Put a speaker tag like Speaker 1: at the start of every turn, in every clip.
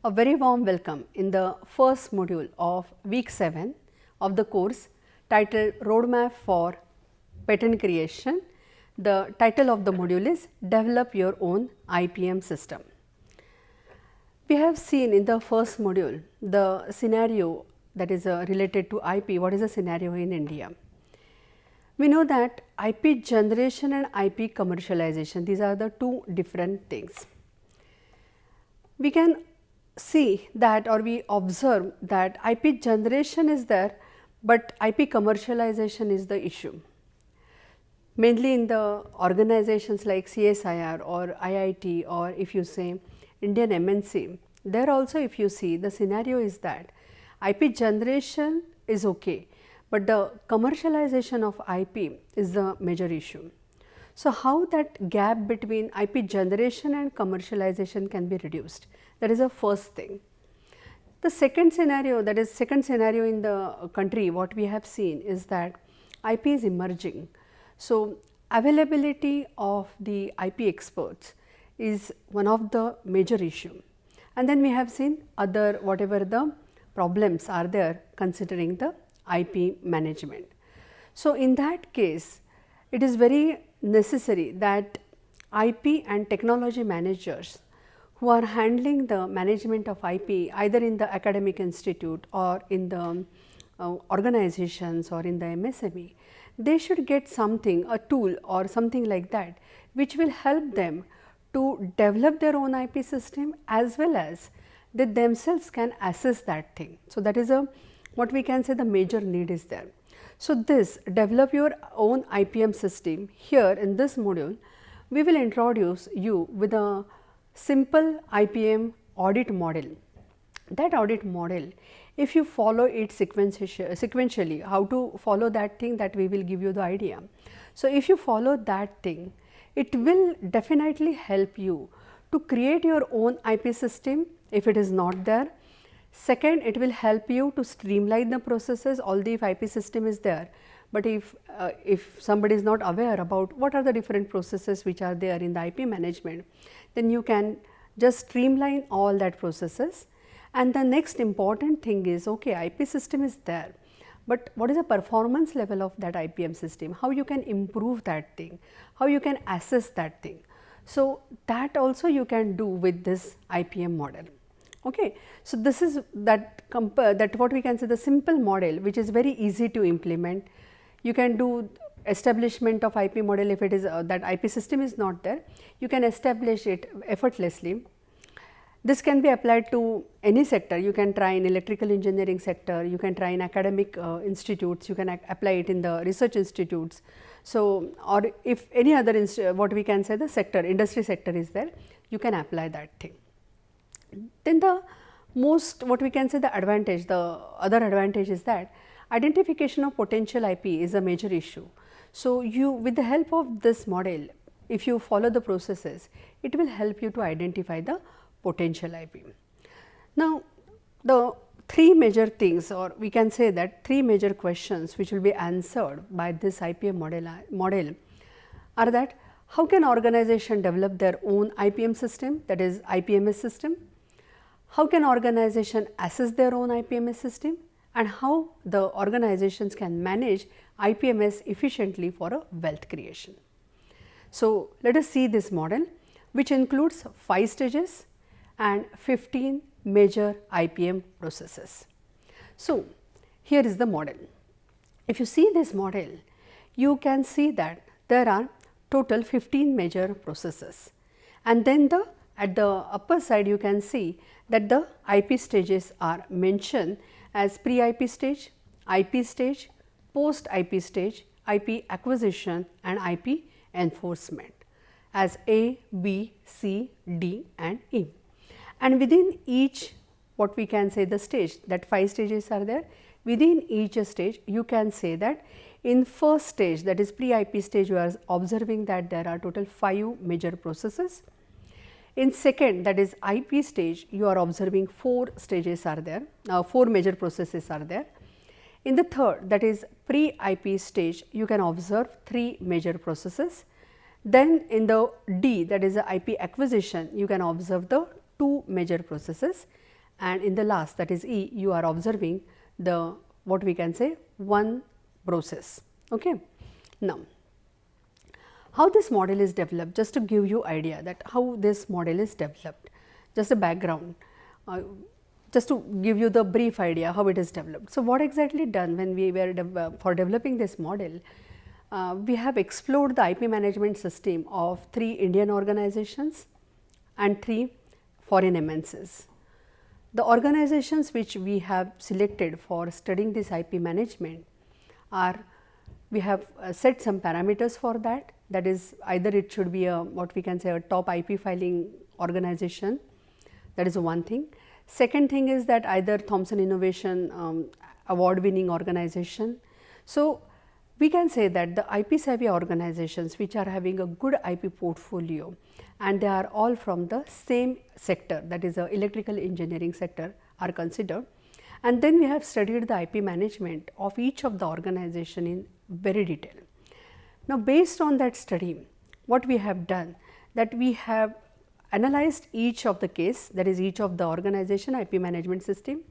Speaker 1: A very warm welcome in the first module of week 7 of the course titled Roadmap for Patent Creation. The title of the module is Develop Your Own IPM System. We have seen in the first module the scenario that is related to IP. What is the scenario in India? We know that IP generation and IP commercialization, these are the two different things. We can see that, or we observe that IP generation is there, but IP commercialization is the issue. Mainly in the organizations like CSIR or IIT, or if you say Indian MNC, there also if you see the scenario is that IP generation is okay, but the commercialization of IP is the major issue. So, how that gap between IP generation and commercialization can be reduced? That is the first thing. The second scenario, that is second scenario in the country, what we have seen is that IP is emerging. So, availability of the IP experts is one of the major issue, and then we have seen other whatever the problems are there considering the IP management. So, in that case it is very necessary that IP and technology managers who are handling the management of IP either in the academic institute or in the organizations or in the MSME, they should get something, a tool or something like that, which will help them to develop their own IP system as well as they themselves can assess that thing. So, that is a what we can say the major need is there. So, this develop your own IPM system, here in this module we will introduce you with a simple IPM audit model. That audit model, if you follow it sequentially, how to follow that thing, that we will give you the idea. So, if you follow that thing, it will definitely help you to create your own IP system if it is not there. Second, it will help you to streamline the processes, although if IP system is there, but if somebody is not aware about what are the different processes which are there in the IP management, then you can just streamline all that processes. And the next important thing is, okay, IP system is there, but what is the performance level of that IPM system, how you can improve that thing, how you can assess that thing. So, that also you can do with this IPM model. Okay. So, this is that what we can say the simple model which is very easy to implement. You can do establishment of IP model if it is that IP system is not there, you can establish it effortlessly. This can be applied to any sector. You can try in electrical engineering sector, you can try in academic institutes, you can apply it in the research institutes. So, or if any other what we can say the sector, industry sector is there, you can apply that thing. Then the most what we can say the advantage, the other advantage is that identification of potential IP is a major issue. So, you with the help of this model, if you follow the processes, it will help you to identify the potential IP. Now, the three major things, or we can say that three major questions which will be answered by this IPM model are that how can organization develop their own IPM system, that is IPMS system, how can organization assess their own IPMS system, and how the organizations can manage IPMS efficiently for a wealth creation. So, let us see this model which includes 5 stages and 15 major IPM processes. So, here is the model. If you see this model, you can see that there are total 15 major processes, and then at the upper side you can see that the IP stages are mentioned as pre-IP stage, IP stage, post-IP stage, IP acquisition and IP enforcement as A, B, C, D and E. And within each what we can say the stage, that 5 stages are there, within each stage you can say that in first stage, that is pre-IP stage, you are observing that there are total 5 major processes. In second, that is IP stage, you are observing 4 stages are there, 4 major processes are there. In the third, that is pre-IP stage, you can observe 3 major processes. Then in the D, that is the IP acquisition, you can observe the 2 major processes, and in the last, that is E, you are observing the what we can say one process. Okay. Now, how this model is developed, just to give you idea that how this model is developed, just a background, just to give you the brief idea how it is developed. So, what exactly done when we were for developing this model, we have explored the IP management system of 3 Indian organizations and 3 foreign MNCs. The organizations which we have selected for studying this IP management are, we have set some parameters for that, that is either it should be a what we can say a top IP filing organization, that is one thing. Second thing is that either Thomson Innovation award winning organization. So, we can say that the IP savvy organizations which are having a good IP portfolio and they are all from the same sector, that is the electrical engineering sector, are considered. And then we have studied the IP management of each of the organization in very detail. Now, based on that study, what we have done, that we have analyzed each of the case, that is each of the organization IP management system.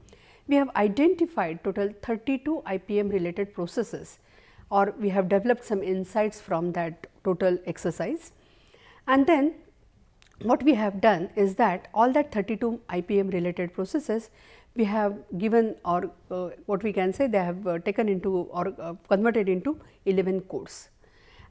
Speaker 1: We have identified total 32 IPM related processes, or we have developed some insights from that total exercise. And then what we have done is that all that 32 IPM related processes we have given, or what we can say they have taken into or converted into 11 codes.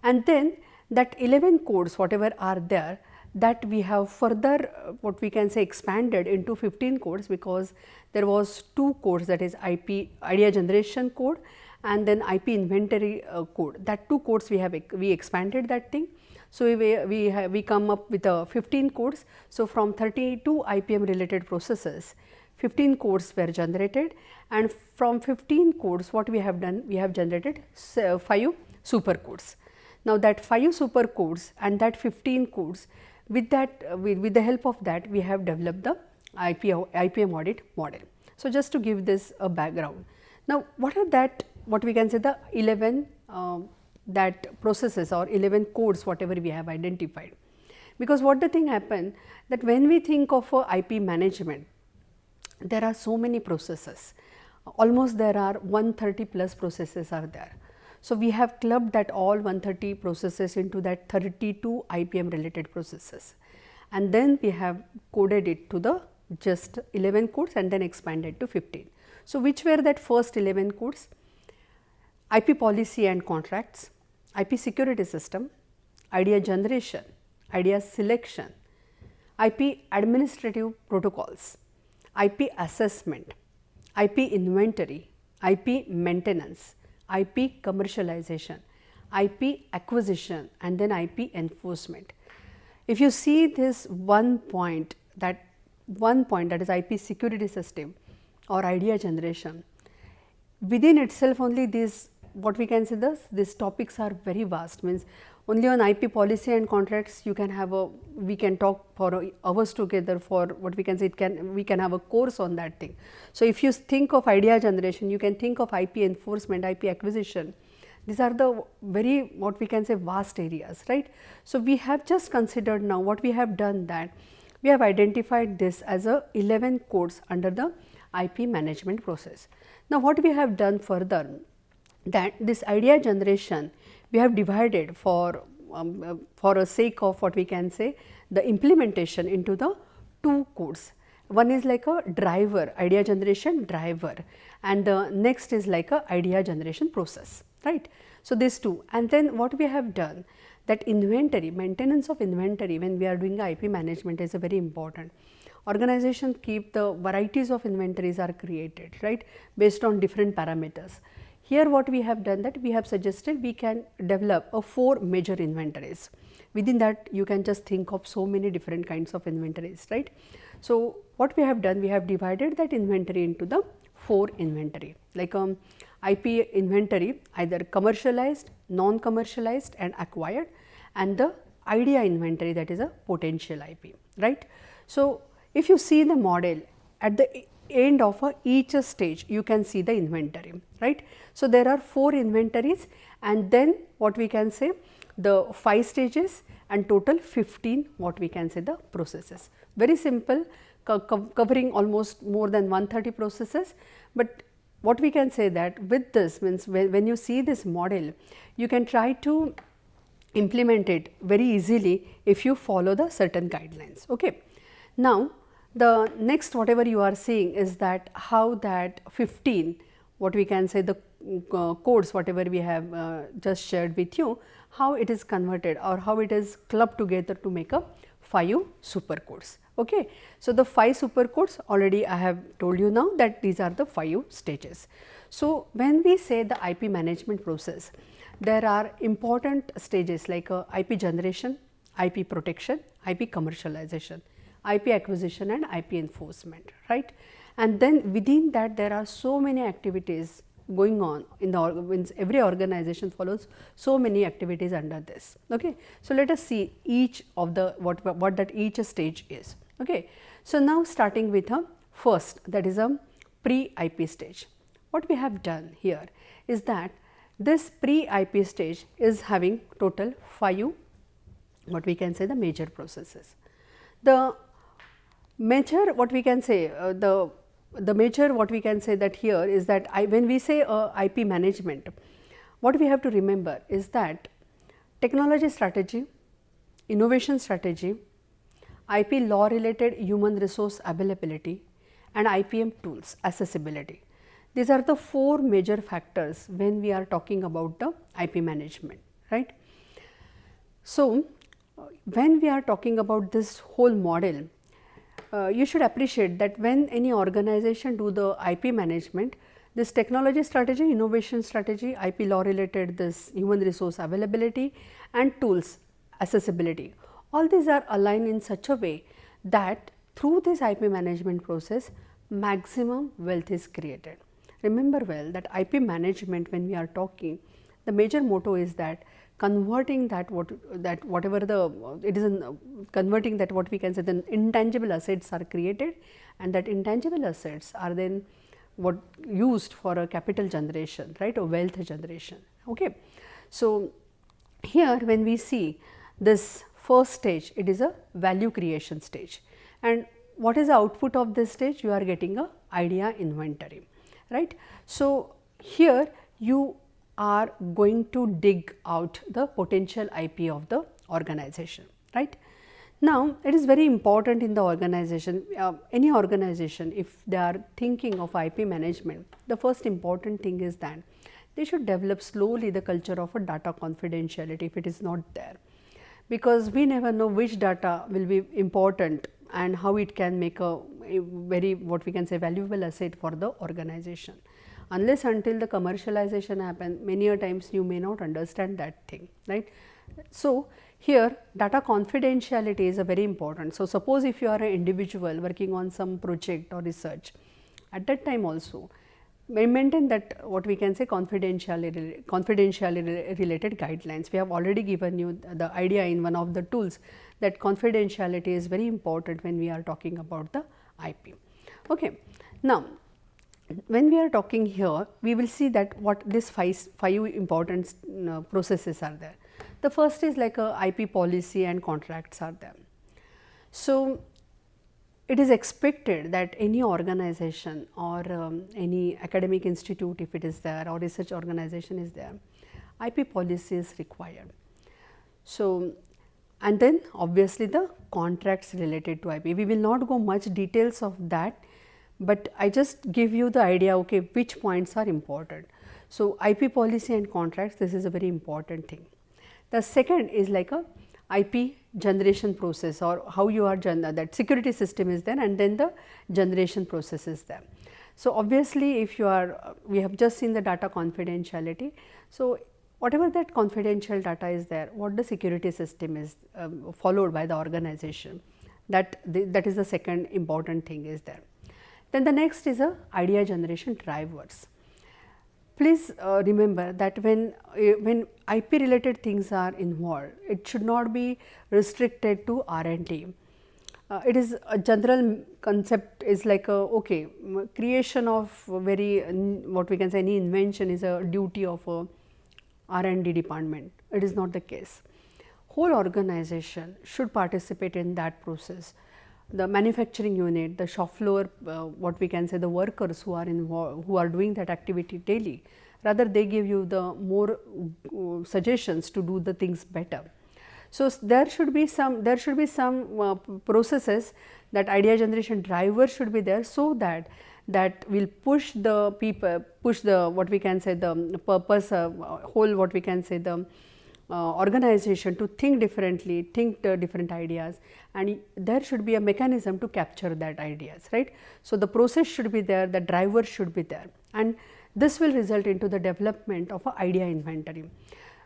Speaker 1: And then that 11 codes whatever are there, that we have further what we can say expanded into 15 codes, because there was 2 codes, that is IP idea generation code and then IP inventory code. That 2 codes we expanded that thing. So, we come up with 15 codes. So, from 32 IPM related processes, 15 codes were generated, and from 15 codes what we have done, we have generated 5 super codes. Now, that 5 super codes and that 15 codes, with that with the help of that we have developed the IPM audit model. So, just to give this a background. Now, what are that what we can say the 11 that processes or 11 codes whatever we have identified, because what the thing happened that when we think of IP management, there are so many processes, almost there are 130 plus processes are there. So, we have clubbed that all 130 processes into that 32 IPM related processes, and then we have coded it to the just 11 codes and then expanded to 15. So, which were that first 11 codes? IP policy and contracts, IP security system, idea generation, idea selection, IP administrative protocols, IP assessment, IP inventory, IP maintenance, IP commercialization, IP acquisition, and then IP enforcement. If you see this one point that is IP security system or idea generation, within itself only these what we can say these topics are very vast, means only on IP policy and contracts you can have we can talk for hours together for what we can say we can have a course on that thing. So, if you think of idea generation, you can think of IP enforcement, IP acquisition. These are the very what we can say vast areas, right. So, we have just considered now what we have done, that we have identified this as 11 codes under the IP management process. Now, what we have done further, that this idea generation we have divided for a sake of what we can say the implementation into the 2 codes. One is like a driver, idea generation driver, and the next is like a idea generation process, right. So, these 2, and then what we have done, that inventory, maintenance of inventory when we are doing IP management is a very important. Organizations keep the varieties of inventories are created, right, based on different parameters. Here what we have done, that we have suggested we can develop 4 major inventories. Within that you can just think of so many different kinds of inventories, right. So, what we have done, we have divided that inventory into the 4 inventory, like IP inventory, either commercialized, non-commercialized and acquired, and the idea inventory, that is a potential IP, right. So, if you see the model at the end of each stage you can see the inventory, right. So, there are 4 inventories, and then what we can say the 5 stages, and total 15 what we can say the processes. Very simple, covering almost more than 130 processes, but what we can say that with this means when you see this model, you can try to implement it very easily if you follow the certain guidelines. Okay. Now, the next whatever you are seeing is that how that 15 what we can say the codes whatever we have just shared with you, how it is converted or how it is clubbed together to make a 5 super codes. Okay. So, the 5 super codes already I have told you now that these are the 5 stages. So, when we say the IP management process, there are important stages like IP generation, IP protection, IP commercialization, IP acquisition and IP enforcement, right. And then within that there are so many activities going on in the every organization follows so many activities under this. Okay. So, let us see each of the what that each stage is. Okay. So, now starting with a first, that is a pre-IP stage. What we have done here is that this pre-IP stage is having total 5 what we can say the major processes. The major what we can say the major what we can say that here is that when we say IP management, what we have to remember is that technology strategy, innovation strategy, IP law related human resource availability and IPM tools accessibility. These are the 4 major factors when we are talking about the IP management, right. So, when we are talking about this whole model, you should appreciate that when any organization do the IP management, this technology strategy, innovation strategy, IP law related this human resource availability and tools accessibility, all these are aligned in such a way that through this IP management process maximum wealth is created. Remember well that IP management when we are talking, the major motto is that converting that whatever the it is converting that what we can say the intangible assets are created and that intangible assets are then what used for a capital generation, right, or wealth generation. Okay. So, here when we see this first stage, it is a value creation stage, and what is the output of this stage? You are getting a idea inventory, right. So, here you are going to dig out the potential IP of the organization, right. Now, it is very important in the organization, any organization if they are thinking of IP management, the first important thing is that they should develop slowly the culture of a data confidentiality if it is not there, because we never know which data will be important and how it can make a very what we can say valuable asset for the organization. Unless until the commercialization happen, many a times you may not understand that thing, right. So, here data confidentiality is a very important. So, suppose if you are an individual working on some project or research, at that time also maintain that what we can say confidentiality related guidelines. We have already given you the idea in one of the tools that confidentiality is very important when we are talking about the IP. Okay. Now, when we are talking here, we will see that what this five important processes are there. The first is like a IP policy and contracts are there. So, it is expected that any organization or any academic institute if it is there or research organization is there, IP policy is required. So, and then obviously the contracts related to IP. We will not go much details of that, but I just give you the idea okay, which points are important. So, IP policy and contracts, this is a very important thing. The second is like a IP generation process or how you are that security system is there and then the generation process is there. So, obviously, if you are we have just seen the data confidentiality. So, whatever that confidential data is there, what the security system is followed by the organization, that is the second important thing is there. Then the next is a idea generation drivers. Please remember that when IP related things are involved, it should not be restricted to R&D. It is a general concept is like a okay, creation of very what we can say any invention is a duty of a R&D department. It is not the case. whole organization should participate in that process. The manufacturing unit, the shop floor, what we can say, the workers who are involved, who are doing that activity daily, rather they give you the more suggestions to do the things better. So there should be some processes, that idea generation driver should be there, so that will push the people, push the what we can say the purpose, whole what we can say the organization to think differently, think the different ideas, and there should be a mechanism to capture that ideas, right. So the process should be there, the driver should be there, and this will result into the development of an idea inventory.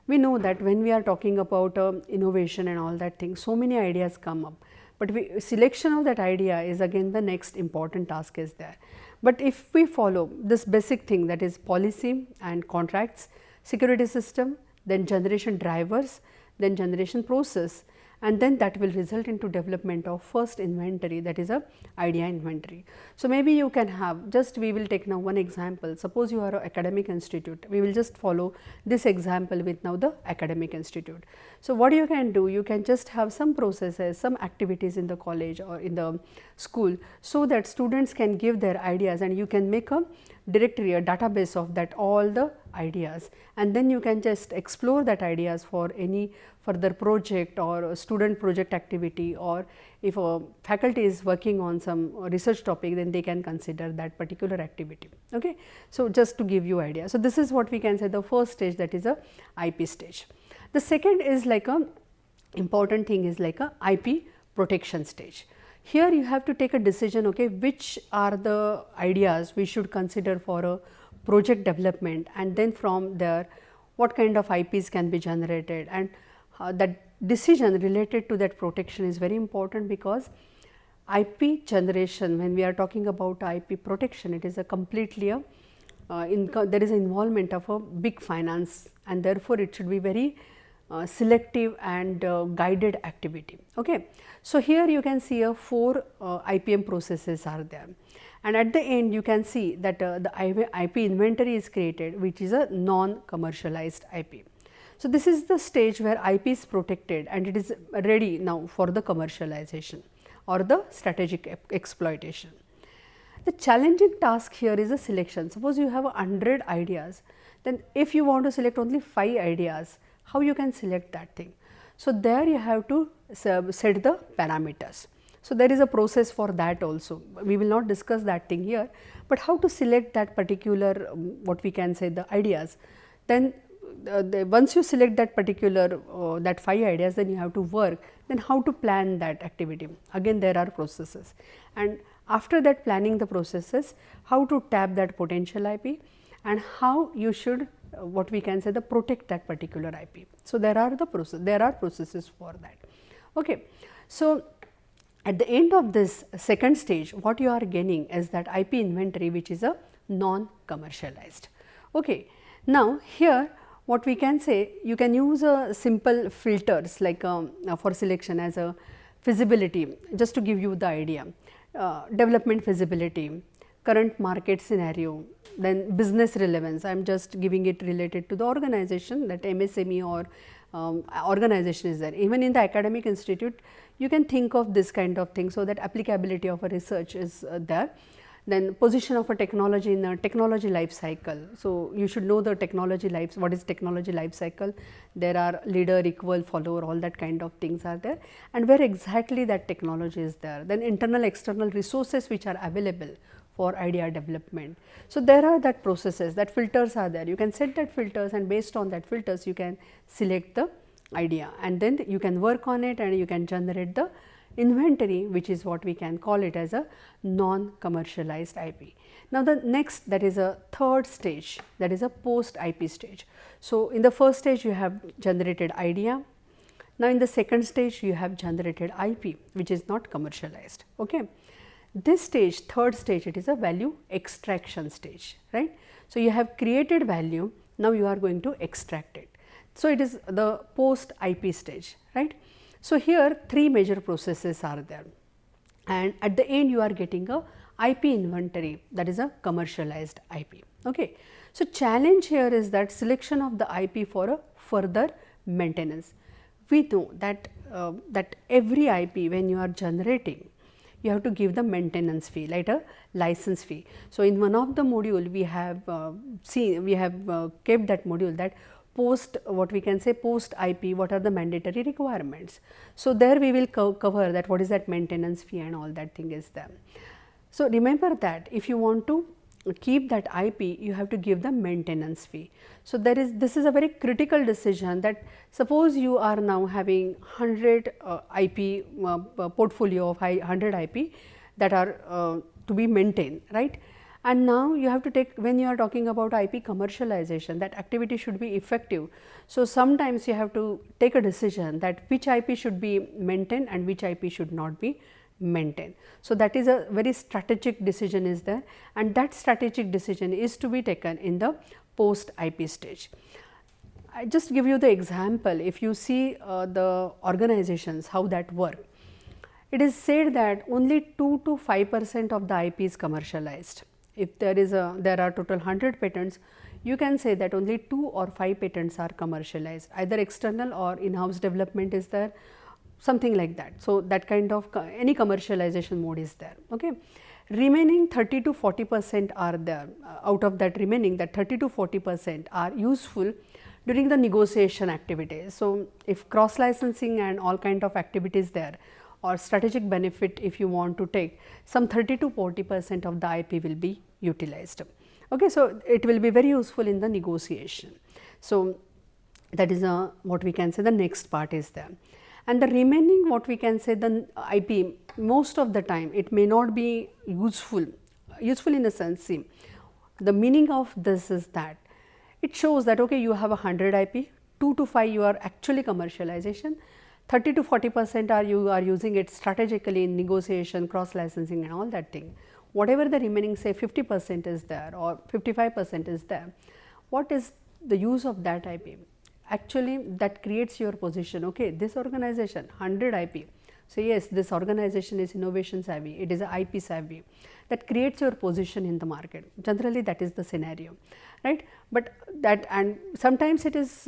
Speaker 1: We know that when we are talking about innovation and all that thing, so many ideas come up, but selection of that idea is again the next important task is there. But if we follow this basic thing, that is policy and contracts, security system, then generation drivers, then generation process, and then that will result into development of first inventory, that is a idea inventory. So maybe you can have, just we will take now one example. Suppose you are an academic institute, we will just follow this example with now the academic institute. So what you can do, you can just have some processes, some activities in the college or in the school, so that students can give their ideas and you can make a directory, a database of that all the ideas, and then you can just explore that ideas for any further project or a student project activity, or if a faculty is working on some research topic, then they can consider that particular activity. Okay. So just to give you idea. So this is what we can say the first stage, that is a IP stage. The second is like a important thing is like a IP protection stage. Here you have to take a decision, okay, which are the ideas we should consider for a project development, and then from there what kind of IPs can be generated, and that decision related to that protection is very important, because IP generation, when we are talking about IP protection, it is a completely there is an involvement of a big finance, and therefore it should be very selective and guided activity. Okay. So here you can see 4 IPM processes are there, and at the end you can see that the IP inventory is created, which is a non-commercialized IP. So this is the stage where IP is protected and it is ready now for the commercialization or the strategic exploitation. The challenging task here is a selection. Suppose you have 100 ideas, then if you want to select only 5 ideas, how you can select that thing? So there you have to set the parameters. So there is a process for that also. We will not discuss that thing here, but how to select that particular what we can say the ideas. Then once you select that particular that 5 ideas, then you have to work, then how to plan that activity. Again there are processes, and after that planning the processes, how to tap that potential IP, and how you should what we can say the protect that particular IP. So there are the processes for that. Okay. So at the end of this second stage, what you are gaining is that IP inventory, which is a non-commercialized. Okay. Now here what we can say, you can use simple filters like for selection as a feasibility, just to give you the idea, development feasibility, current market scenario, then business relevance. I am just giving it related to the organization, that MSME or organization is there. Even in the academic institute, you can think of this kind of thing, so that applicability of a research is there. Then position of a technology in a technology life cycle. So you should know the technology life, what is technology life cycle. There are leader, equal, follower, all that kind of things are there, and where exactly that technology is there. Then internal, external resources which are available for idea development. So there are that processes, that filters are there. You can set that filters, and based on that filters you can select the idea, and then you can work on it, and you can generate the inventory, which is what we can call it as a non-commercialized IP. Now the next, that is a third stage, that is a post IP stage. So in the first stage you have generated idea. Now in the second stage you have generated IP, which is not commercialized. Okay. This stage, third stage, it is a value extraction stage, right. So you have created value, now you are going to extract it. So it is the post IP stage, right. So here 3 major processes are there, and at the end you are getting a IP inventory, that is a commercialized IP. Okay. So challenge here is that selection of the IP for a further maintenance. we know that that every IP when you are generating, you have to give the maintenance fee, like a license fee. So, in one of the module we have kept that module, that post, what we can say, post IP, what are the mandatory requirements. So, there we will cover that what is that maintenance fee and all that thing is there. So, remember that if you want to keep that IP, you have to give the maintenance fee. So, this is a very critical decision, that suppose you are now having 100 IP portfolio of 100 IP that are to be maintained, right. And now you have to take, when you are talking about IP commercialization, that activity should be effective. So, sometimes you have to take a decision that which IP should be maintained and which IP should not be maintained. So, that is a very strategic decision is there, and that strategic decision is to be taken in the post IP stage. I just give you the example. If you see the organizations how that work, it is said that only 2 to 5% of the IP is commercialized. If there are total 100 patents, you can say that only 2 or 5 patents are commercialized, either external or in-house development is there, something like that. So, that kind of any commercialization mode is there. Okay. Remaining 30 to 40% are there. Out of that remaining, that 30 to 40% are useful during the negotiation activities. So, if cross licensing and all kind of activities there, or strategic benefit if you want to take, some 30 to 40% of the IP will be utilized. Okay. So, it will be very useful in the negotiation. So, that is what we can say the next part is there. And the remaining, what we can say, the IP, most of the time it may not be useful in a sense. See, the meaning of this is that it shows that okay, you have 100 IP, 2 to 5 you are actually commercialization, 30 to 40% you are using it strategically in negotiation, cross licensing and all that thing. Whatever the remaining, say 50% is there or 55% is there, what is the use of that IP? Actually, that creates your position. Okay, this organization 100 IP. So, yes, this organization is innovation savvy, it is a IP savvy, that creates your position in the market. Generally, that is the scenario, right. But that, and sometimes it is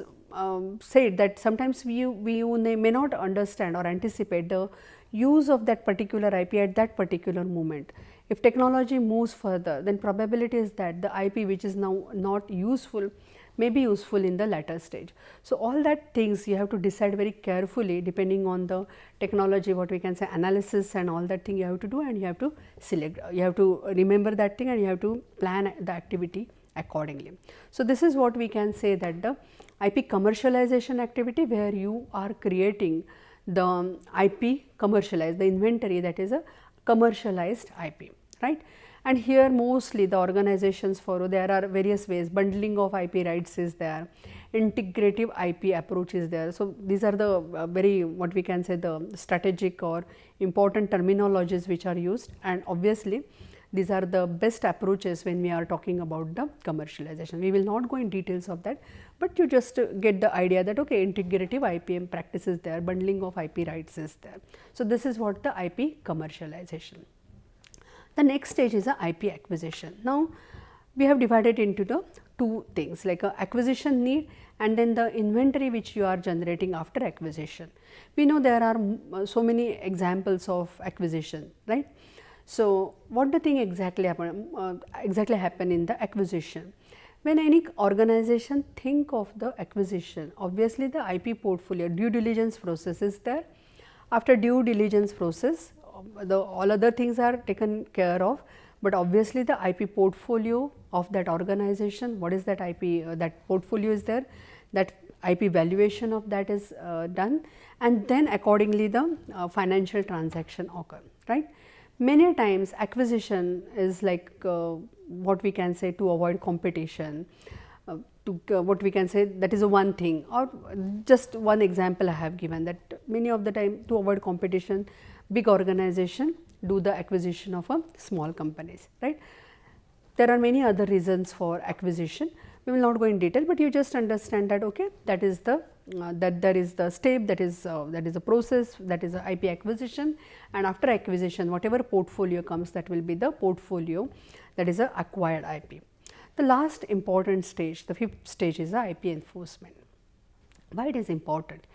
Speaker 1: said that sometimes we may not understand or anticipate the use of that particular IP at that particular moment. If technology moves further, then probability is that the IP which is now not useful may be useful in the latter stage. So, all that things you have to decide very carefully depending on the technology, what we can say analysis and all that thing you have to do, and you have to select, you have to remember that thing and you have to plan the activity accordingly. So, this is what we can say, that the IP commercialization activity where you are creating the IP commercialized, the inventory, that is a commercialized IP, right. And here mostly the organizations follow, there are various ways, bundling of IP rights is there, integrative IP approach is there. So, these are the very, what we can say, the strategic or important terminologies which are used, and obviously these are the best approaches when we are talking about the commercialization. We will not go in details of that, but you just get the idea that okay, integrative IPM practice is there, bundling of IP rights is there. So, this is what the IP commercialization. The next stage is a IP acquisition. Now, we have divided into the two things, like a acquisition need and then the inventory which you are generating after acquisition. We know there are so many examples of acquisition, right. So, what the thing exactly happen in the acquisition? When any organization think of the acquisition, obviously the IP portfolio due diligence process is there. After due diligence process, all other things are taken care of, but obviously the IP portfolio of that organization, what is that IP, that portfolio is there, that IP valuation of that is done, and then accordingly the financial transaction occur, right. Many times acquisition is like what we can say to avoid competition, what we can say, that is a one thing, or just one example I have given, that many of the time to avoid competition, big organization do the acquisition of a small companies, right. There are many other reasons for acquisition. We will not go in detail, but you just understand that okay, that is the that there is the step, that is a process, that is a IP acquisition, and after acquisition whatever portfolio comes, that will be the portfolio, that is a acquired IP. The last important stage, the fifth stage, is the IP enforcement. Why it is important?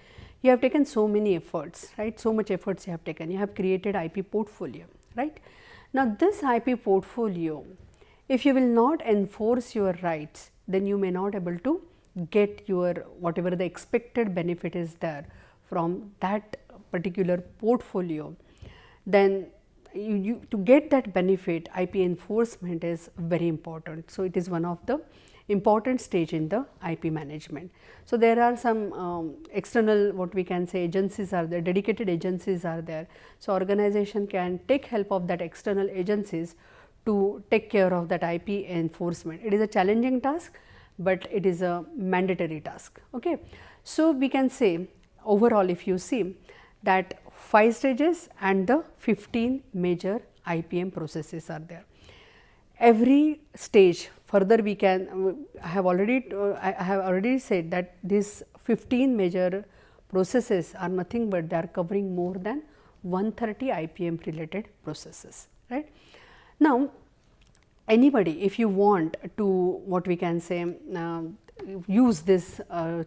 Speaker 1: you have taken so many efforts, right? So much efforts you have taken, you have created IP portfolio, right? Now this IP portfolio, if you will not enforce your rights, then you may not able to get your whatever the expected benefit is there from that particular portfolio. Then you to get that benefit, IP enforcement is very important. So it is one of the important stage in the IP management. So there are some external, what we can say, agencies are there, dedicated agencies are there. So organization can take help of that external agencies to take care of that IP enforcement. It is a challenging task, but it is a mandatory task. Okay. So we can say overall, if you see that 5 stages and the 15 major IPM processes are there. Every stage further we can, I have already said that these 15 major processes are nothing but they are covering more than 130 IPM related processes, right. Now anybody, if you want to, what we can say, use this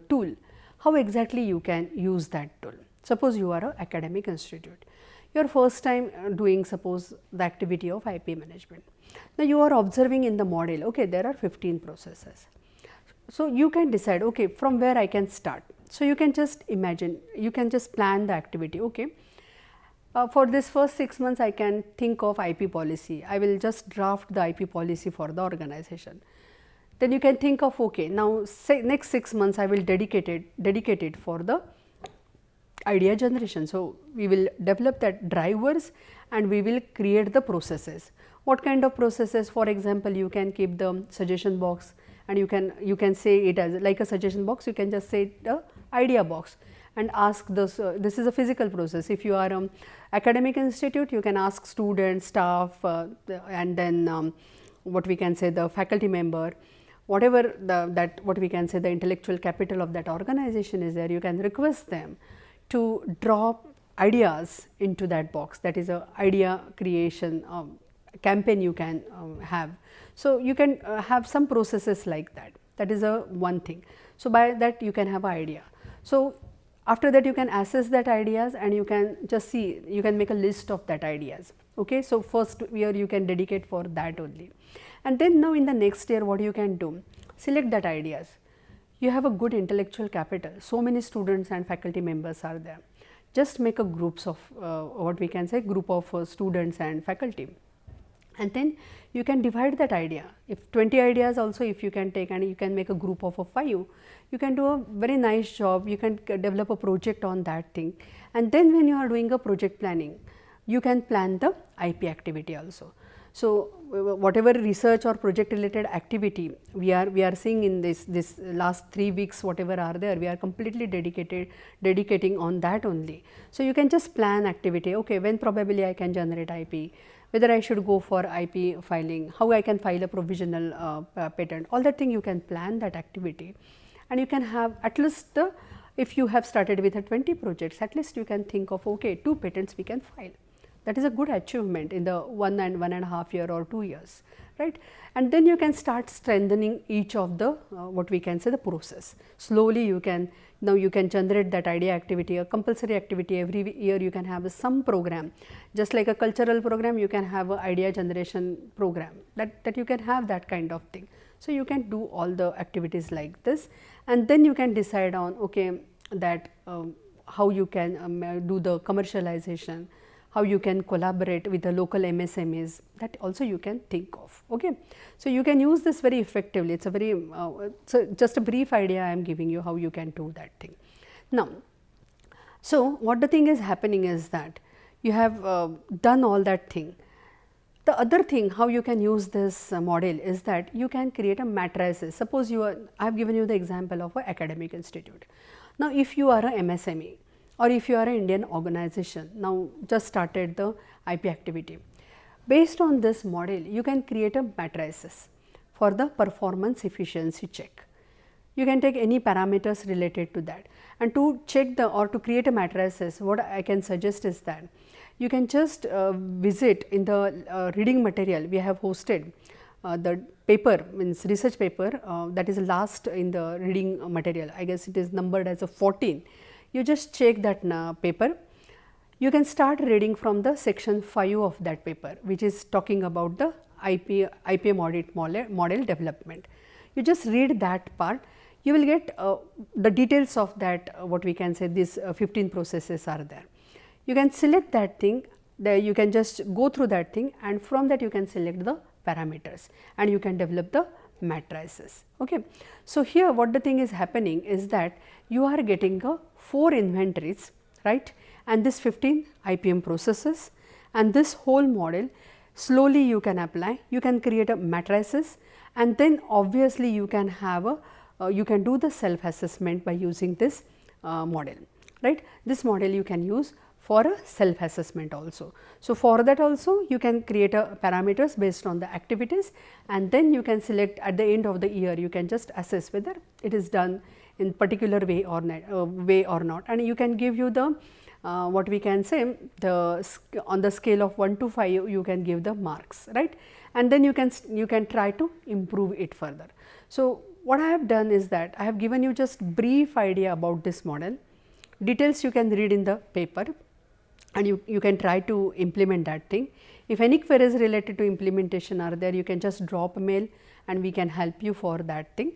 Speaker 1: tool, how exactly you can use that tool? Suppose you are an academic institute, you are first time doing suppose the activity of IP management. Now you are observing in the model, okay, there are 15 processes. So you can decide, okay, from where I can start. So you can just imagine, you can just plan the activity, okay. For this first 6 months I can think of IP policy, I will just draft the IP policy for the organization. Then you can think of, okay, now say next 6 months I will dedicate it for the idea generation. So we will develop that drivers and we will create the processes. What kind of processes? For example, you can keep the suggestion box and you can say it as like a suggestion box, you can just say the idea box and ask this, this is a physical process. If you are an academic institute, you can ask students, staff and then what we can say the faculty member, whatever that what we can say the intellectual capital of that organization is there, you can request them to drop ideas into that box. That is a idea creation campaign you can have. So you can have some processes like that. That is a one thing. So by that you can have an idea. So after that you can assess that ideas and you can just see, you can make a list of that ideas. Okay. So first year you can dedicate for that only. And then now in the next year what you can do, select that ideas. You have a good intellectual capital, so many students and faculty members are there. Just make a groups of what we can say group of students and faculty, and then you can divide that idea. If 20 ideas also if you can take and you can make a group of 5, you can do a very nice job, you can develop a project on that thing. And then when you are doing a project planning, you can plan the IP activity also. So whatever research or project related activity we are seeing in this last 3 weeks, whatever are there, we are completely dedicating on that only. So you can just plan activity, okay, when probably I can generate IP, whether I should go for IP filing, how I can file a provisional patent, all that thing you can plan that activity. And you can have at least if you have started with 20 projects, at least you can think of, okay, 2 patents we can file. That is a good achievement in the 1 and 1.5 year or 2 years, right. And then you can start strengthening each of the what we can say the process. Slowly you can, now you can generate that idea activity, a compulsory activity. Every year you can have some program, just like a cultural program you can have an idea generation program, that you can have that kind of thing. So you can do all the activities like this, and then you can decide on, okay, that how you can do the commercialization, how you can collaborate with the local MSMEs, that also you can think of. Okay. So you can use this very effectively. It's a very so just a brief idea I am giving you how you can do that thing. Now, so what the thing is happening is that you have done all that thing. The other thing how you can use this model is that you can create a matrices. Suppose you are, I have given you the example of an academic institute. Now if you are a MSME, or if you are an Indian organization, now just started the IP activity. Based on this model, you can create a matrices for the performance efficiency check. You can take any parameters related to that, and to check the or to create a matrices, what I can suggest is that you can just visit in the reading material we have hosted the paper, means research paper that is last in the reading material. I guess it is numbered as a 14. you just check that paper. You can start reading from the section 5 of that paper, which is talking about the IPM audit model development. You just read that part, you will get the details of that, what we can say, these 15 processes are there. You can select that thing, you can just go through that thing, and from that you can select the parameters and you can develop the matrices. Okay. So, here what the thing is happening is that you are getting 4 inventories, right, and this 15 IPM processes, and this whole model slowly you can apply, you can create a matrices, and then obviously you can have a you can do the self assessment by using this model, right. This model you can use for a self assessment also. So, for that also you can create a parameters based on the activities, and then you can select at the end of the year, you can just assess whether it is done in particular way or not, and you can give you the what we can say, the on the scale of 1 to 5 you can give the marks, right, and then you can try to improve it further. So, what I have done is that I have given you just brief idea about this model. Details you can read in the paper, and you can try to implement that thing. If any queries related to implementation are there, you can just drop a mail and we can help you for that thing.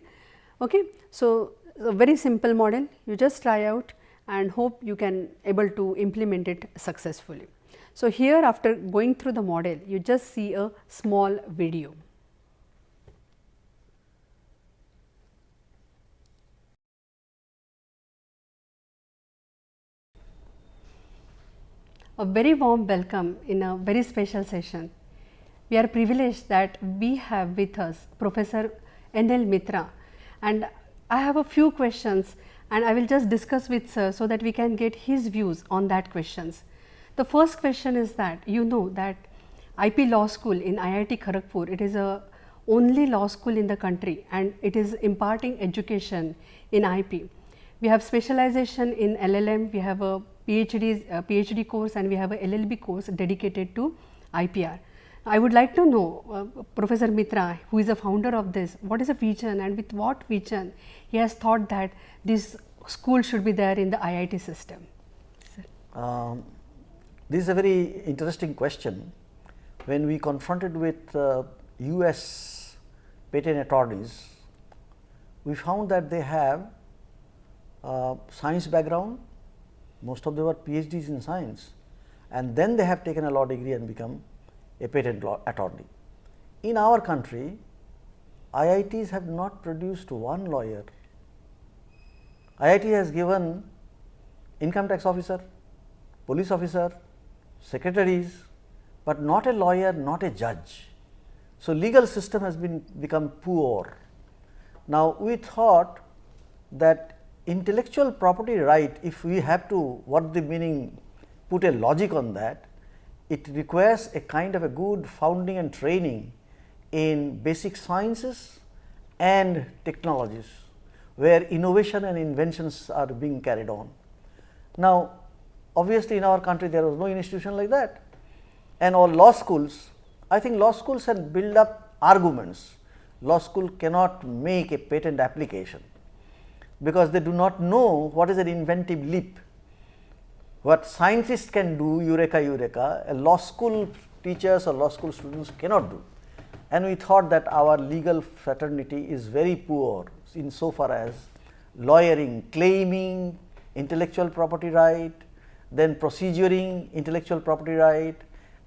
Speaker 1: Okay. So, a very simple model, you just try out and hope you can able to implement it successfully. So, here after going through the model, you just see a small video. A very warm welcome in a very special session. We are privileged that we have with us Professor N.L. Mitra, and I have a few questions and I will just discuss with sir so that we can get his views on that questions. The first question is that you know that IP Law School in IIT Kharagpur, it is a only law school in the country and it is imparting education in IP. We have specialization in LLM, we have a PhD course, and we have a LLB course dedicated to IPR. I would like to know Professor Mitra, who is a founder of this, what is a vision and with what vision he has thought that this school should be there in the IIT system.
Speaker 2: This is a very interesting question. When we confronted with US patent attorneys, we found that they have science background, most of them are PhDs in science, and then they have taken a law degree and become a patent law attorney. In our country, IITs have not produced one lawyer. IIT has given income tax officer, police officer, secretaries, but not a lawyer, not a judge. So, legal system has become poor. Now, we thought that intellectual property right, if we have to, what the meaning, put a logic on that, it requires a kind of a good founding and training in basic sciences and technologies, where innovation and inventions are being carried on. Now, obviously, in our country there was no institution like that, and all law schools, I think law schools can build up arguments. Law school cannot make a patent application, because they do not know what is an inventive leap. What scientists can do, eureka, eureka, a law school teachers or law school students cannot do. And we thought that our legal fraternity is very poor insofar as lawyering, claiming intellectual property right, then proceduring intellectual property right,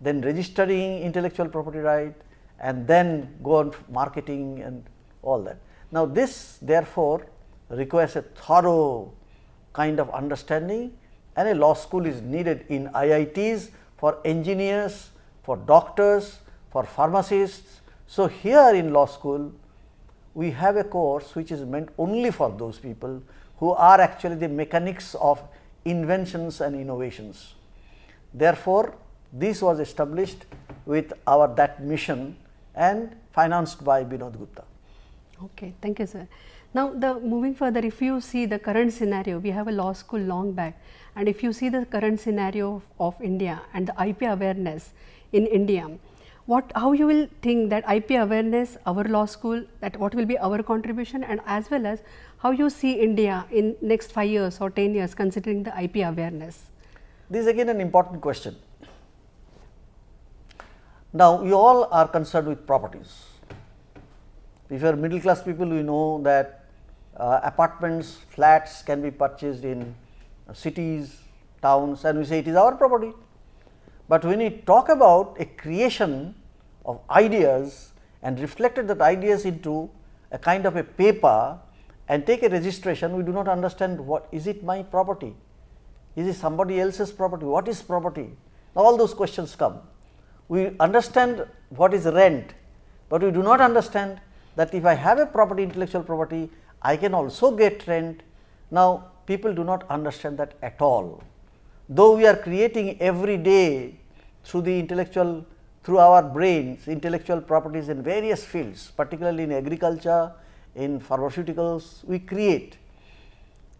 Speaker 2: then registering intellectual property right, and then go on marketing and all that. Now, this therefore requires a thorough kind of understanding, and a law school is needed in IITs for engineers, for doctors, for pharmacists. So, here in law school we have a course which is meant only for those people who are actually the mechanics of inventions and innovations. Therefore, this was established with our that mission and financed by Binod Gupta.
Speaker 1: Okay, thank you, sir. Now, moving further, if you see the current scenario, we have a law school long back, and if you see the current scenario of India and the IP awareness in India, how you will think that IP awareness, our law school, that what will be our contribution, and as well as how you see India in next 5 years or 10 years considering the IP awareness?
Speaker 2: This is again an important question. Now, you all are concerned with properties. If you are middle class people, we know that apartments, flats can be purchased in cities, towns, and we say it is our property. But when we talk about a creation of ideas and reflected that ideas into a kind of a paper and take a registration, we do not understand what is it my property, is it somebody else's property, what is property? Now, all those questions come. We understand what is rent, but we do not understand that if I have a property, intellectual property, I can also get rent. Now, people do not understand that at all. Though we are creating every day through the intellectual, through our brains, intellectual properties in various fields, particularly in agriculture, in pharmaceuticals, we create,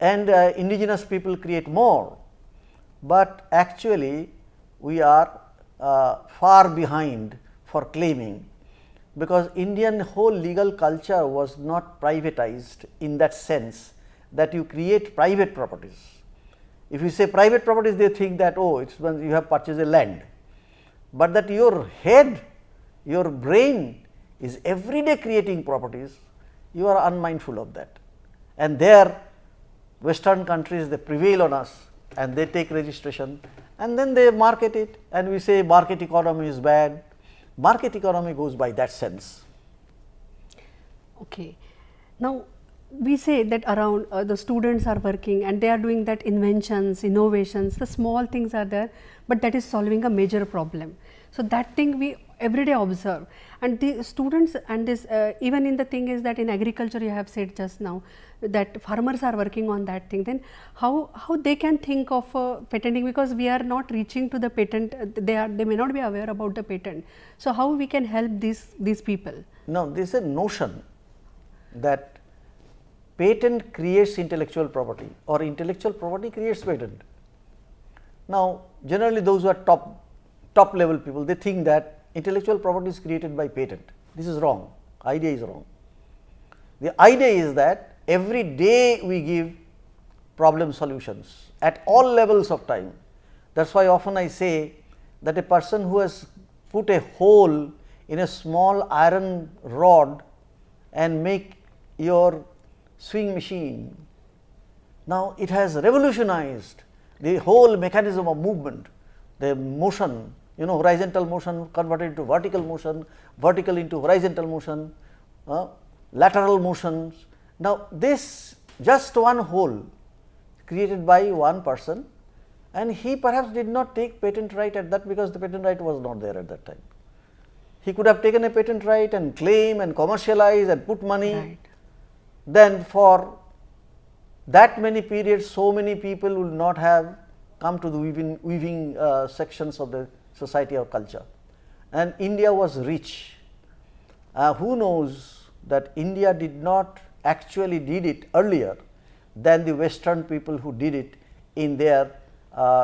Speaker 2: and indigenous people create more, but actually we are far behind for claiming, because Indian whole legal culture was not privatized in that sense that you create private properties. If you say private properties, they think that, oh, it is when you have purchased a land, but that your head, your brain is every day creating properties, you are unmindful of that. And there Western countries, they prevail on us and they take registration and then they market it, and we say market economy is bad. Market economy goes by that sense.
Speaker 1: Okay. Now, we say that around the students are working and they are doing that inventions, innovations, the small things are there, but that is solving a major problem. So, that thing we every day observe, and the students and this even in the thing is that in agriculture you have said just now that farmers are working on that thing, then how they can think of patenting, because we are not reaching to the patent, they may not be aware about the patent. So, how we can help these people?
Speaker 2: Now, there is a notion that patent creates intellectual property or intellectual property creates patent. Now, generally those who are top level people, they think that intellectual property is created by patent. This is wrong, idea is wrong. The idea is that every day we give problem solutions at all levels of time. That is why often I say that a person who has put a hole in a small iron rod and make your swing machine, now it has revolutionized the whole mechanism of movement, the motion, horizontal motion converted into vertical motion, vertical into horizontal motion, lateral motions. Now, this just one hole created by one person, and he perhaps did not take patent right at that, because the patent right was not there at that time. He could have taken a patent right and claim and commercialize and put money.
Speaker 1: Right.
Speaker 2: Then for that many periods, so many people will not have come to the weaving sections of the society or culture, and India was rich. Who knows that India did not actually did it earlier than the Western people who did it in their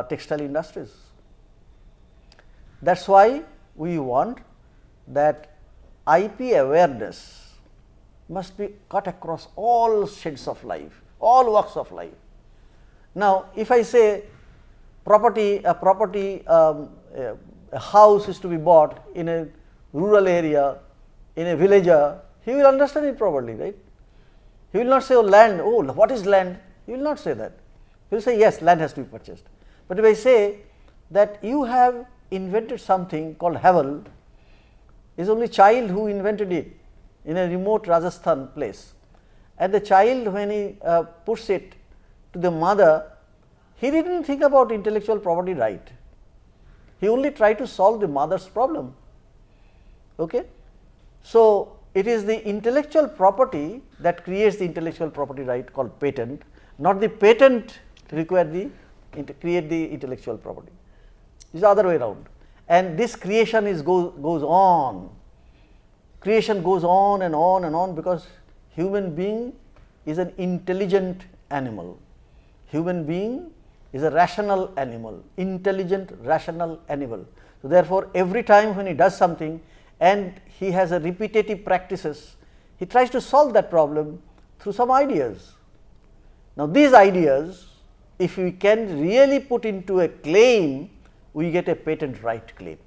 Speaker 2: textile industries. That is why we want that IP awareness must be cut across all shades of life, all walks of life. Now, if I say a house is to be bought in a rural area, in a villager, he will understand it properly, right? He will not say, oh, land, oh, what is land? He will not say that. He will say, yes, land has to be purchased. But if I say that you have invented something called Havel, is only child who invented it in a remote Rajasthan place, and the child, when he puts it to the mother, he did not think about intellectual property right. He only tried to solve the mother's problem. Okay? So, it is the intellectual property that creates the intellectual property right called patent, not the patent require create the intellectual property. It is the other way around, and this creation goes on. Creation goes on and on and on, because human being is an intelligent animal. Human being is a rational animal, intelligent rational animal. So, therefore, every time when he does something, and he has a repetitive practices, he tries to solve that problem through some ideas. Now, these ideas, if we can really put into a claim, we get a patent right claim.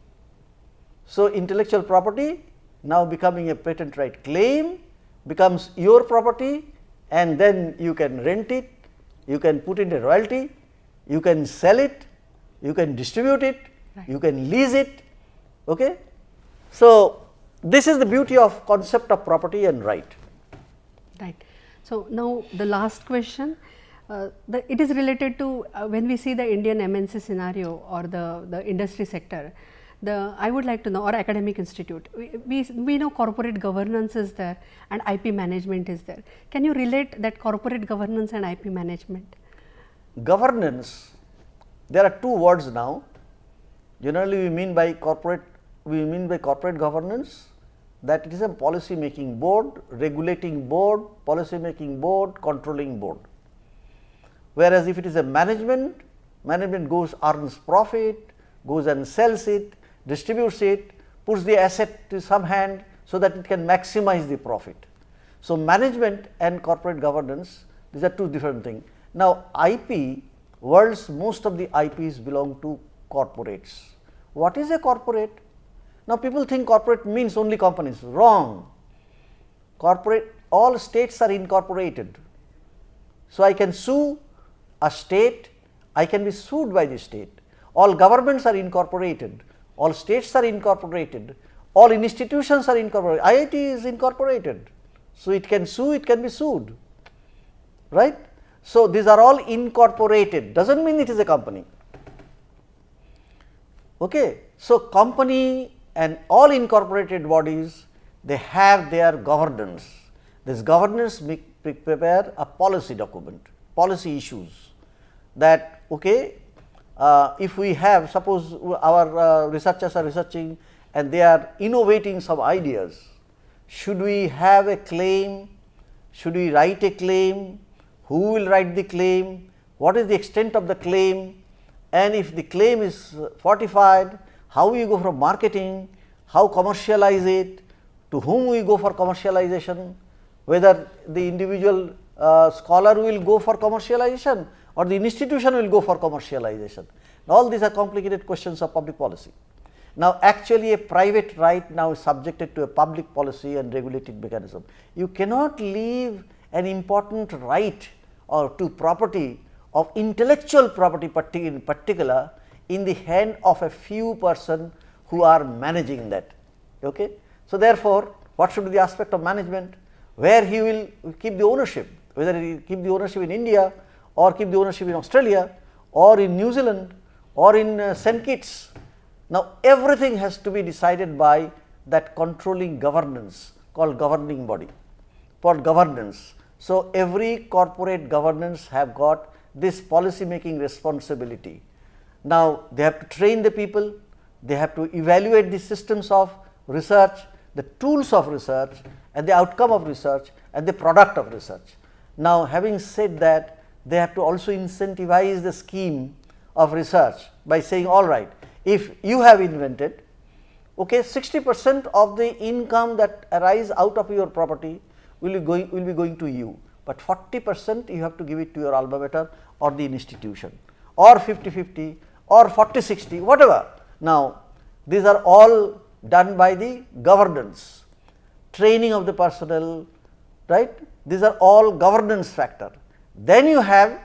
Speaker 2: So, intellectual property now becoming a patent right claim becomes your property, and then you can rent it, you can put in a royalty, you can sell it, you can distribute it, you can lease it. Okay? So, this is the beauty of concept of property and right.
Speaker 1: Right. So, now the last question, it is related to when we see the Indian MNC scenario or the industry sector, I would like to know, or academic institute, we know corporate governance is there and IP management is there. Can you relate that corporate governance and IP management?
Speaker 2: Governance, there are two words now. Generally, we mean by corporate governance that it is a policy making board, regulating board, policy making board, controlling board. Whereas, if it is a management goes, earns profit, goes and sells it, distributes it, puts the asset to some hand so that it can maximize the profit. So, management and corporate governance, these are two different things. Now, IP, world's most of the IPs belong to corporates. What is a corporate? Now, people think corporate means only companies. Wrong. Corporate, all states are incorporated. So, I can sue a state, I can be sued by the state. All governments are incorporated, all states are incorporated, all institutions are incorporated. IIT is incorporated. So, it can sue, it can be sued, right. So, these are all incorporated, does not mean it is a company. Okay. So, company and all incorporated bodies, they have their governance. This governance prepare a policy document, policy issues, that okay, if we have, suppose our researchers are researching and they are innovating some ideas, should we have a claim, should we write a claim, who will write the claim, what is the extent of the claim, and if the claim is fortified, how we go for marketing, how commercialize it, to whom we go for commercialization, whether the individual scholar will go for commercialization or the institution will go for commercialization. All these are complicated questions of public policy. Now, actually a private right now is subjected to a public policy and regulated mechanism. You cannot leave an important right or to property of intellectual property in particular in the hand of a few person who are managing that. Okay. So, therefore, what should be the aspect of management, where he will keep the ownership, whether he keep the ownership in India or keep the ownership in Australia or in New Zealand or in St. Kitts. Now, everything has to be decided by that controlling governance called governing body for governance. So, every corporate governance have got this policy making responsibility. Now, they have to train the people, they have to evaluate the systems of research, the tools of research and the outcome of research and the product of research. Now, having said that, they have to also incentivize the scheme of research by saying, all right, if you have invented, okay, 60% of the income that arise out of your property will be going to you, but 40% you have to give it to your alma mater or the institution, or 50-50 or 40-60, whatever. Now, these are all done by the governance, training of the personnel, right. These are all governance factor. Then you have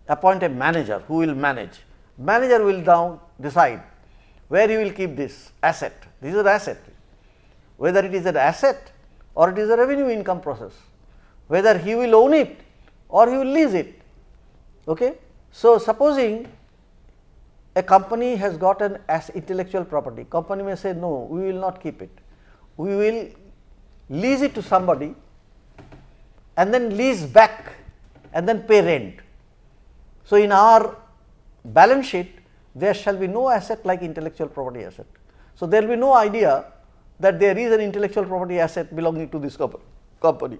Speaker 2: appoint a manager who will manage. Manager will now decide where you will keep this asset. This is an asset, whether it is an asset or it is a revenue income process, whether he will own it or he will lease it. Okay. So, supposing a company has got an intellectual property, company may say no, we will not keep it, we will lease it to somebody and then lease back and then pay rent. So, in our balance sheet there shall be no asset like intellectual property asset. So, there will be no idea that there is an intellectual property asset belonging to this company.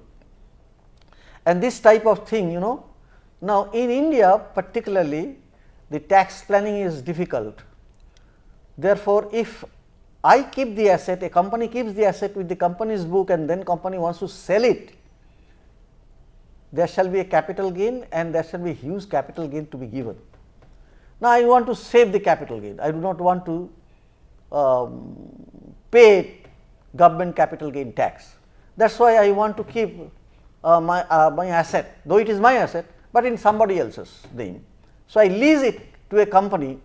Speaker 2: And this type of thing, now in India particularly the tax planning is difficult. Therefore, if I keep the asset, a company keeps the asset with the company's book and then company wants to sell it, there shall be a capital gain and there shall be a huge capital gain to be given. Now, I want to save the capital gain, I do not want to pay government capital gain tax. That is why I want to keep my asset, though it is my asset, but in somebody else's name. So, I lease it to a company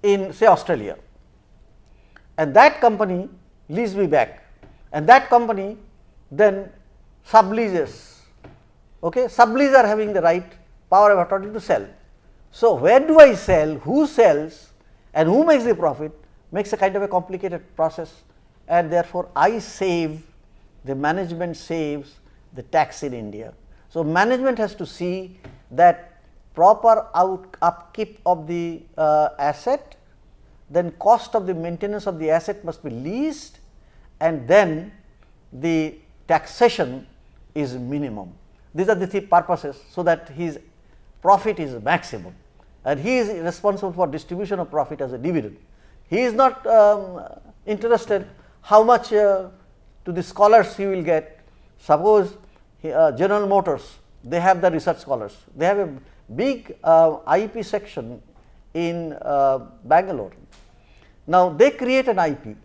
Speaker 2: in say Australia, and that company leases me back, and that company then subleases. Okay? Sublease are having the right, power of authority to sell. So, where do I sell, who sells and who makes the profit makes a kind of a complicated process, and therefore, I save, the management saves the tax in India. So, management has to see that proper upkeep of the asset, then cost of the maintenance of the asset must be least, and then the taxation is minimum. These are the three purposes, so that his profit is maximum, and he is responsible for distribution of profit as a dividend. He is not interested how much to the scholars he will get. Suppose General Motors, they have the research scholars, they have a big IP section in Bangalore. Now, they create an IP,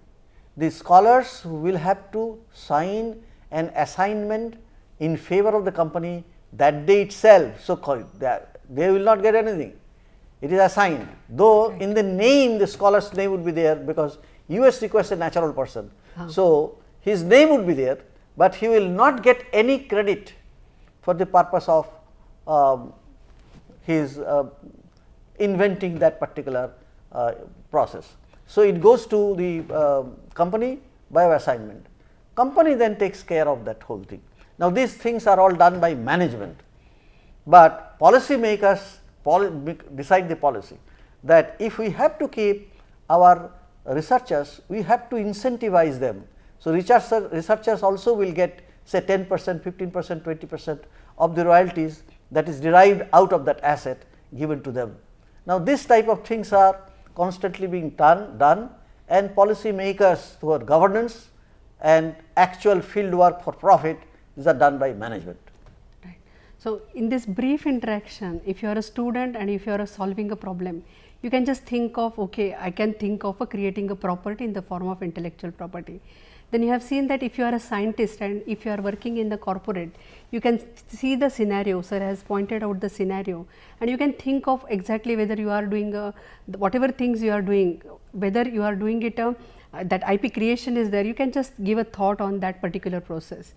Speaker 2: the scholars will have to sign an assignment in favor of the company that day itself. So, they will not get anything, it is assigned, though in the name the scholar's name would be there, because US requires a natural person. So, his name would be there, but he will not get any credit for the purpose of his inventing that particular process. So, it goes to the company by assignment. Company then takes care of that whole thing. Now, these things are all done by management, but policy makers decide the policy, that if we have to keep our researchers, we have to incentivize them. So, researchers also will get say 10%, 15%, 20% of the royalties that is derived out of that asset given to them. Now, this type of things are constantly being done, and policy makers through our governance and actual field work for profit, these are done by management.
Speaker 1: Right. So, in this brief interaction, if you are a student and if you are solving a problem, you can just think of, okay, I can think of creating a property in the form of intellectual property. Then you have seen that if you are a scientist and if you are working in the corporate, you can see the scenario, sir has pointed out the scenario, and you can think of exactly whether you are doing whatever things you are doing, whether you are doing it, that IP creation is there, you can just give a thought on that particular process.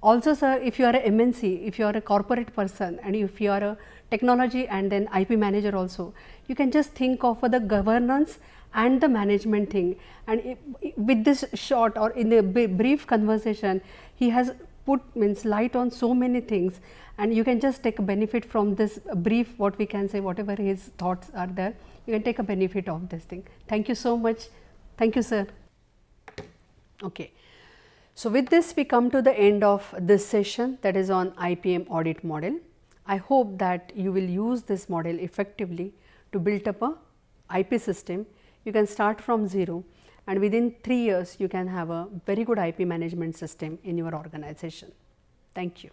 Speaker 1: Also, sir, if you are a MNC, if you are a corporate person and if you are a technology and then IP manager also, you can just think of the governance and the management thing, and with this short or in a brief conversation, he has put light on so many things, and you can just take a benefit from this brief, what we can say, whatever his thoughts are there, you can take a benefit of this thing. Thank you so much. Thank you, sir. Okay. So, with this we come to the end of this session, that is on IPM audit model. I hope that you will use this model effectively to build up a IP system. You can start from zero, and within 3 years you can have a very good IP management system in your organization. Thank you.